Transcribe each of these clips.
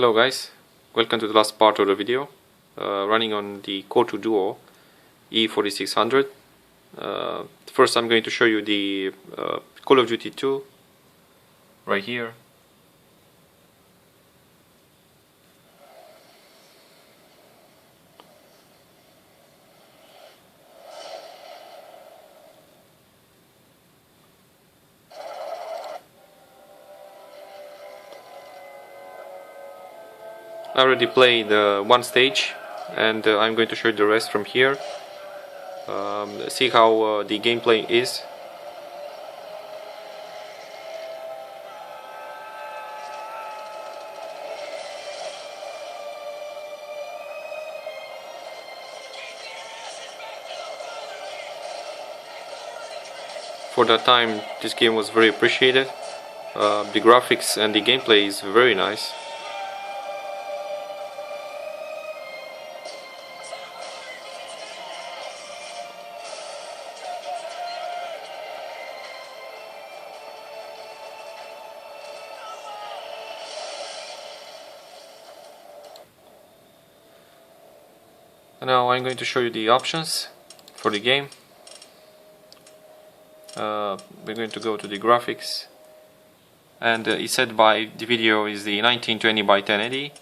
Hello guys, welcome to the last part of the video, running on the Core2Duo E4600. First I'm going to show you the Call of Duty 2 right here. I already played one stage and I'm going to show you the rest from here. See how the gameplay is. For that time this game was very appreciated. The graphics and the gameplay is very nice. Now I'm going to show you the options for the game. We're going to go to the graphics, and it's set by the video is the 1920 by 1080.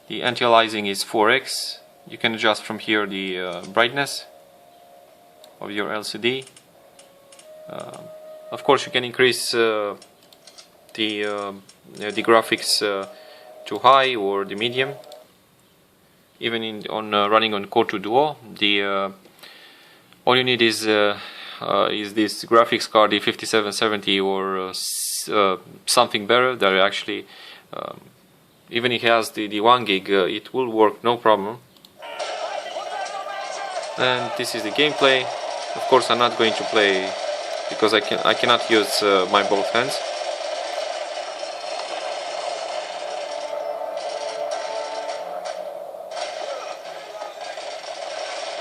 The anti-aliasing is 4x. You can adjust from here the brightness of your LCD. Of course you can increase the graphics to high or the medium. Even running on Core2Duo, all you need is this graphics card, the 5770 or something better. That actually, even if it has the 1 gig, it will work no problem. And this is the gameplay. Of course, I'm not going to play because I cannot use my both hands.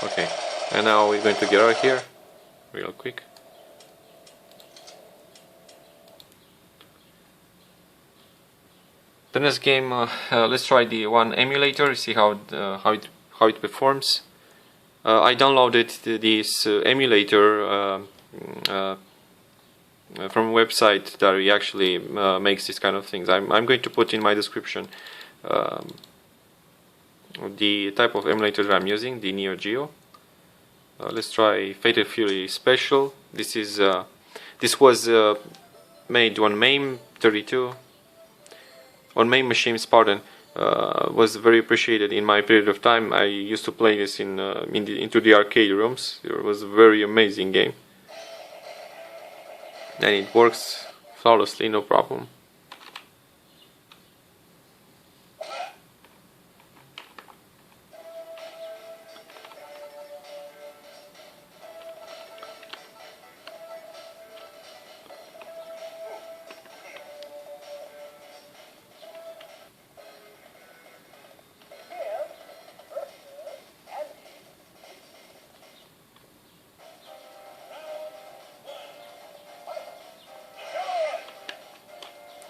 Okay, and now we're going to get out here real quick. The next game, let's try the one emulator, see how it performs. I downloaded this emulator from a website that actually makes this kind of things. I'm going to put in my description the type of emulator that I'm using, the Neo Geo. Let's try Fatal Fury Special. This was made on MAME 32, on MAME machines. Pardon, was very appreciated in my period of time. I used to play this into the arcade rooms. It was a very amazing game, and it works flawlessly, no problem.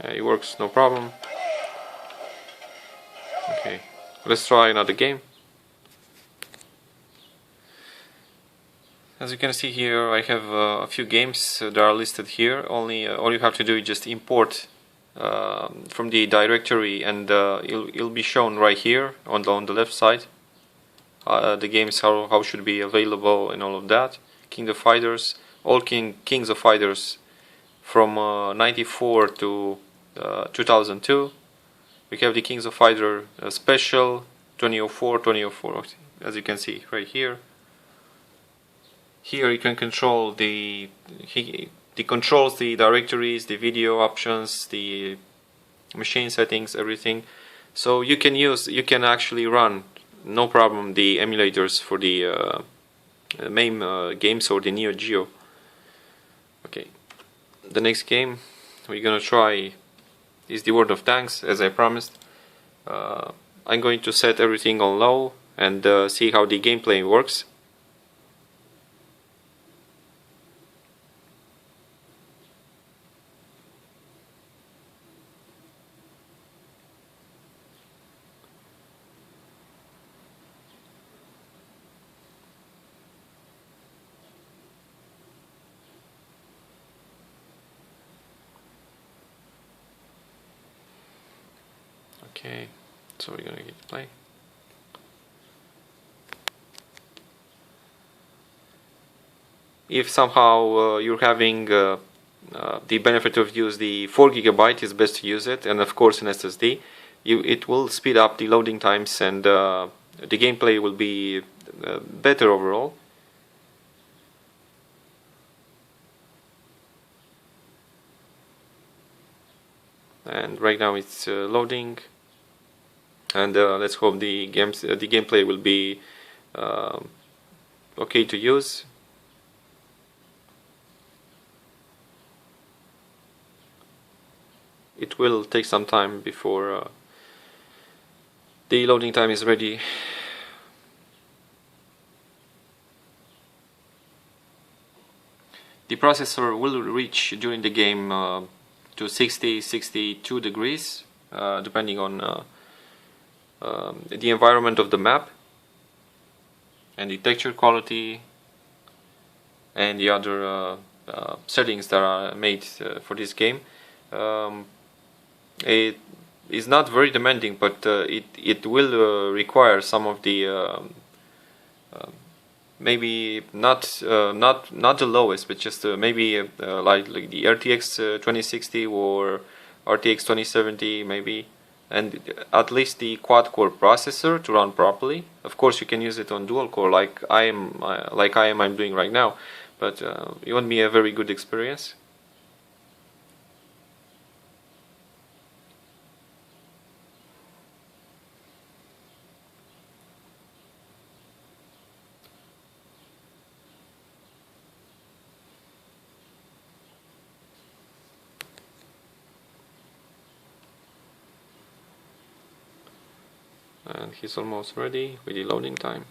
It works no problem. Okay, let's try another game. As you can see here, I have a few games that are listed here. All you have to do is just import from the directory, and it'll be shown right here on the left side. The games how should be available and all of that. King of Fighters, all Kings of Fighters from 94 to 2002. We have the Kings of Fighter Special 2004, as you can see right here. Here you can control the controls, the directories, the video options, the machine settings, everything. So you can actually run no problem the emulators for the MAME games or the Neo Geo. Okay, the next game we're gonna try is the videos.Thanks, as I promised. I'm going to set everything on low and see how the gameplay works. Okay, so we're gonna hit play. If somehow you're having the benefit of use the 4 GB, it's best to use it, and of course an SSD. It will speed up the loading times, and the gameplay will be better overall. And right now it's loading, and let's hope the gameplay will be okay to use. It will take some time before the loading time is ready. The processor will reach during the game to 60-62 degrees, depending on the environment of the map and the texture quality and the other settings that are made for this game. It is not very demanding, but it will require some of the maybe not the lowest, but just maybe like the RTX 2060 or RTX 2070 maybe, and at least the quad-core processor to run properly. Of course, you can use it on dual-core like I'm doing right now, but it won't be a very good experience. And he's almost ready with the loading time.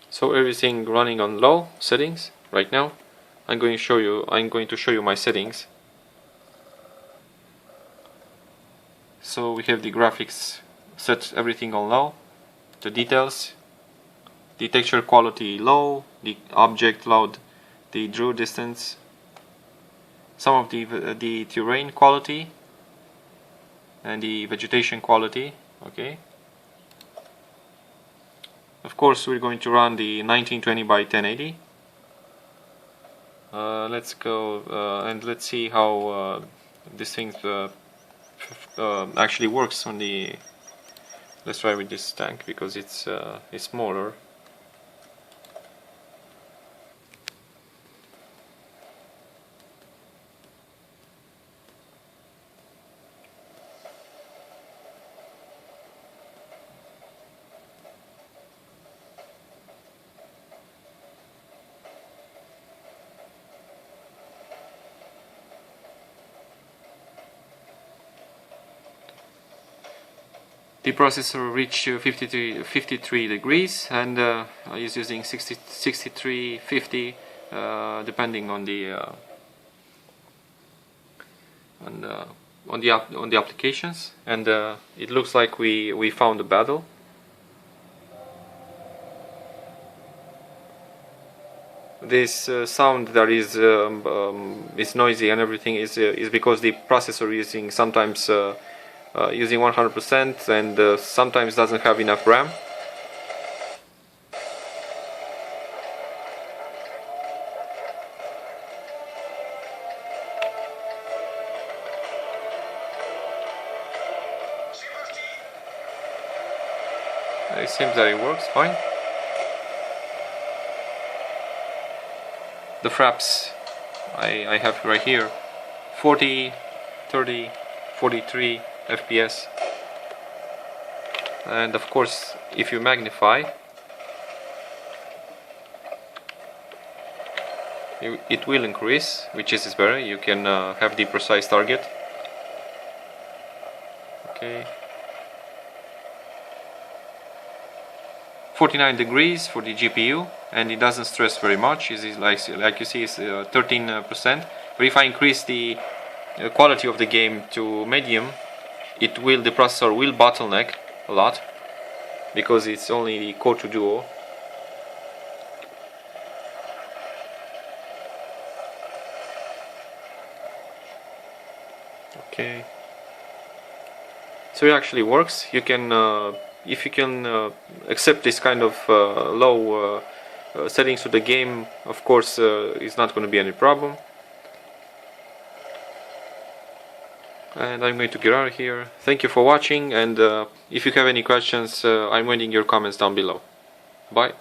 So everything running on low settings right now. I'm going to show you my settings. So we have the graphics set everything on low, the details, the texture quality low, the object load, the draw distance, some of the terrain quality and the vegetation quality. Okay. Of course, we're going to run the 1920 by 1080. Let's go and let's see how this thing actually works on the. Let's try with this tank because it's smaller. The processor reached 53 degrees, and I is using 6350 depending on the applications, and it looks like we found a battle. This sound that is noisy and everything is because the processor using sometimes using 100% and sometimes doesn't have enough RAM. It seems that it works fine. The fraps I have right here, 40, 30, 43 FPS, and of course if you magnify it will increase, which is better. You can have the precise target. Okay, 49 degrees for the GPU, and it doesn't stress very much. It is like you see, it's 13%. But if I increase the quality of the game to medium, the processor will bottleneck a lot because it's only the Core2Duo. Okay, so it actually works. You can if you can accept this kind of low settings to the game, of course it's not going to be any problem. And I'm going to get out of here. Thank you for watching, and if you have any questions, I'm waiting your comments down below. Bye.